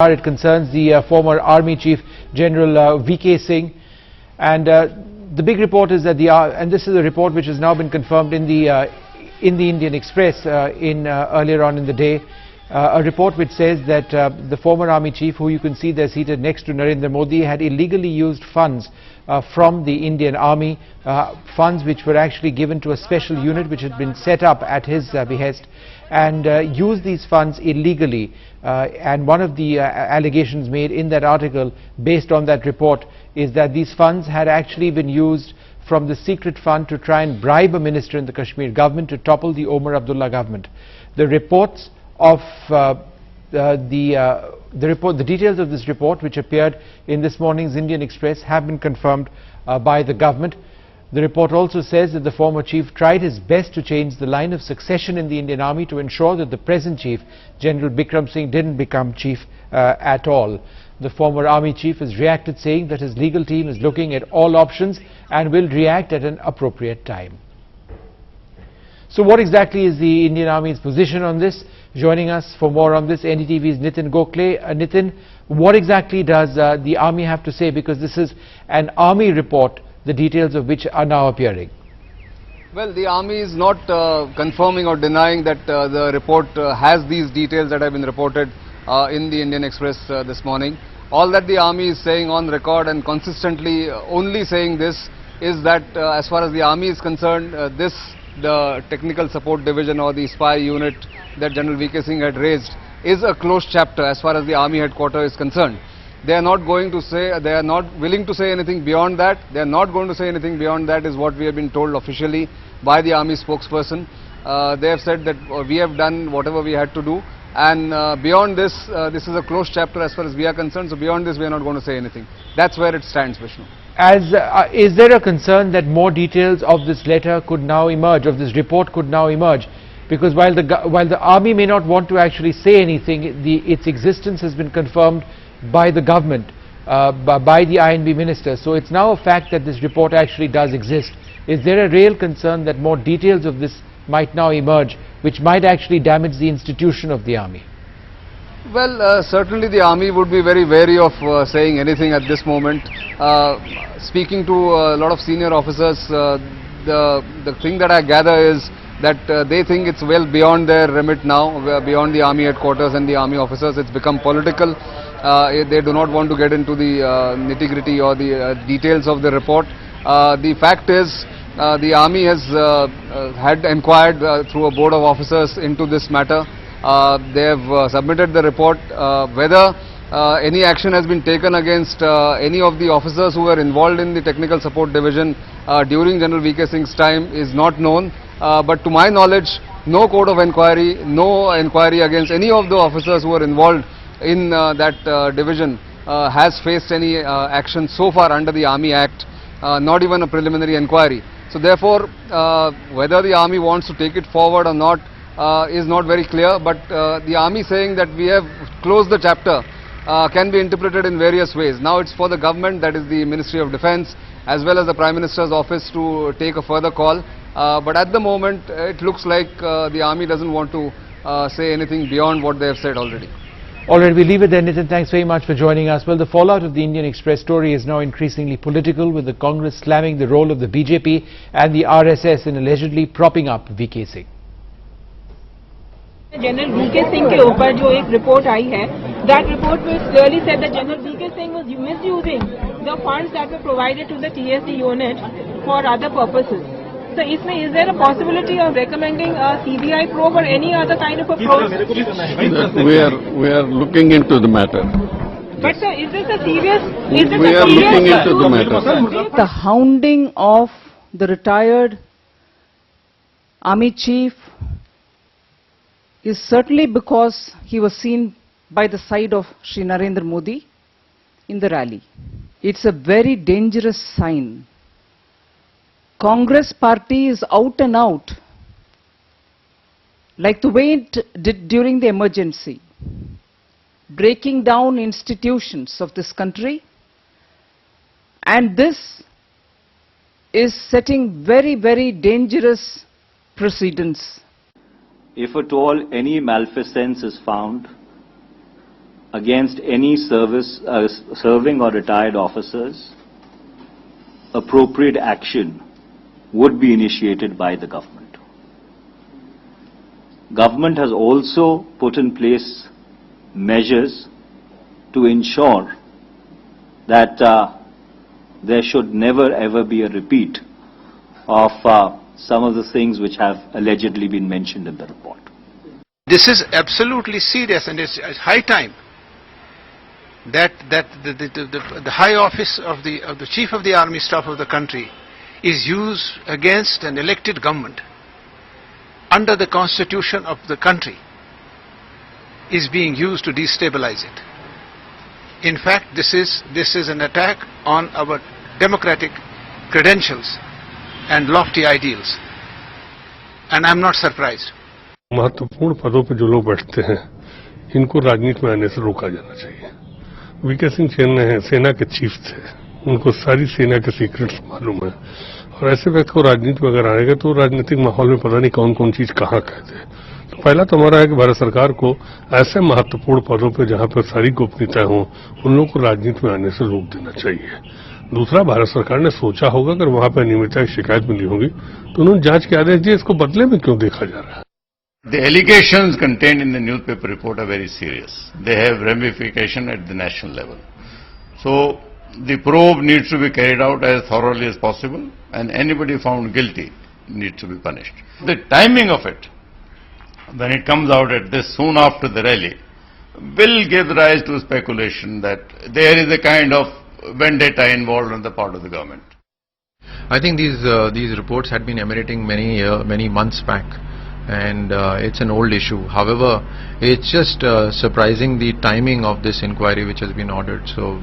It concerns the former Army Chief General V.K. Singh, and the big report is that and this is a report which has now been confirmed in the Indian Express earlier on in the day, a report which says that the former Army Chief, who you can see there seated next to Narendra Modi, had illegally used funds from the Indian Army, funds which were actually given to a special unit which had been set up at his behest, and used these funds illegally. And one of the allegations made in that article based on that report is that these funds had actually been used from the secret fund to try and bribe a minister in the Kashmir government to topple the Omar Abdullah government. The reports of the details of this report, which appeared in this morning's Indian Express, have been confirmed by the government. The report also says that the former chief tried his best to change the line of succession in the Indian Army to ensure that the present chief, General Bikram Singh, didn't become chief at all. The former Army chief has reacted, saying that his legal team is looking at all options and will react at an appropriate time. So what exactly is the Indian Army's position on this? Joining us for more on this, NDTV's Nitin Gokhale. Nitin, what exactly does the Army have to say? Because this is an Army report, the details of which are now appearing. Well, the Army is not confirming or denying that the report has these details that have been reported in the Indian Express this morning. All that the Army is saying on record, and consistently only saying this, is that as far as the Army is concerned, the Technical Support Division or the spy unit that General V.K. Singh had raised is a closed chapter as far as the Army headquarters is concerned. They are not going to say, they are not willing to say anything beyond that. They are not going to say anything beyond that, is what we have been told officially by the Army spokesperson. They have said that we have done whatever we had to do, and beyond this, this is a closed chapter as far as we are concerned. So beyond this, we are not going to say anything. That's where it stands, Vishnu. Is there a concern that more details of this letter could now emerge, of this report could now emerge? Because while the Army may not want to actually say anything, its existence has been confirmed by the government, by the INB minister. So it's now a fact that this report actually does exist. Is there a real concern that more details of this might now emerge, which might actually damage the institution of the Army? Well, certainly the Army would be very wary of saying anything at this moment. Speaking to a lot of senior officers, the thing that I gather is that they think it's well beyond their remit now, beyond the Army headquarters and the Army officers. It's become political. They do not want to get into the nitty-gritty or the details of the report. The fact is, the Army has had inquired through a board of officers into this matter. They have submitted the report. Whether any action has been taken against any of the officers who were involved in the Technical Support Division during General V.K. Singh's time is not known. But to my knowledge, no code of inquiry, no inquiry against any of the officers who were involved in that division has faced any action so far under the Army Act, not even a preliminary inquiry. So therefore, whether the Army wants to take it forward or not is not very clear, but the Army saying that we have closed the chapter can be interpreted in various ways. Now it's for the government, that is the Ministry of Defence, as well as the Prime Minister's office, to take a further call. But at the moment, it looks like the Army doesn't want to say anything beyond what they have said already. All right, we leave it there, Nitin. Thanks very much for joining us. Well, the fallout of the Indian Express story is now increasingly political, with the Congress slamming the role of the BJP and the RSS in allegedly propping up V.K. Singh. General V.K. Singh के ऊपर जो एक report आई है, that report was clearly said that General V.K. Singh was misusing the funds that were provided to the TSD unit for other purposes. So, is there a possibility of recommending a CBI probe or any other kind of a probe? We are looking into the matter. But sir, is this a serious? We are looking into the matter. The hounding of the retired Army Chief is certainly because he was seen by the side of Shri Narendra Modi in the rally. It's a very dangerous sign. Congress party is out and out, like the way it did during the emergency, breaking down institutions of this country, and this is setting very, very dangerous precedents. If at all any malfeasance is found, against any serving or retired officers, appropriate action would be initiated by the government. Government has also put in place measures to ensure that there should never ever be a repeat of some of the things which have allegedly been mentioned in the report. This is absolutely serious, and it's high time that the high office of the Chief of the Army Staff of the country is used against an elected government under the constitution of the country, is being used to destabilize it. In fact, this is an attack on our democratic credentials and lofty ideals, and I'm not surprised. महत्वपूर्ण पदों पर जो लोग बैठते हैं इनको राजनीति में आने से रोका जाना चाहिए। वीके सिंह सेना के चीफ थे, उनको सारी सेना के सीक्रेट्स मालूम है, और ऐसे व्यक्ति को राजनीति में अगर आएगा तो राजनीतिक माहौल में पता नहीं कौन कौन चीज कहाँ कहते हैं। तो पहला तो हमारा है कि भारत सरकार को ऐसे महत्वपूर्ण पदों पर जहां पर सारी गोपनीयता हो उन लोगों को राजनीति में आने से रोक देना चाहिए। दूसरा, भारत सरकार ने सोचा होगा अगर वहां पर अनियमितता की शिकायत मिली होगी तो उन्होंने जांच के आदेश दिए, इसको बदले में क्यों देखा जा रहा है। The allegations contained in the newspaper report are very serious. They have ramification at the national level. So the probe needs to be carried out as thoroughly as possible, and anybody found guilty needs to be punished. The timing of it, when it comes out at this soon after the rally, will give rise to speculation that there is a kind of vendetta involved on the part of the government. I think these reports had been emanating many months back, and it's an old issue. However, it's just surprising the timing of this inquiry which has been ordered. So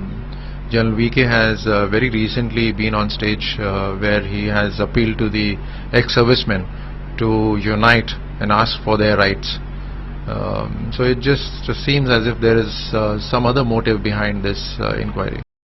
General VK has very recently been on stage where he has appealed to the ex-servicemen to unite and ask for their rights. So it just seems as if there is some other motive behind this inquiry.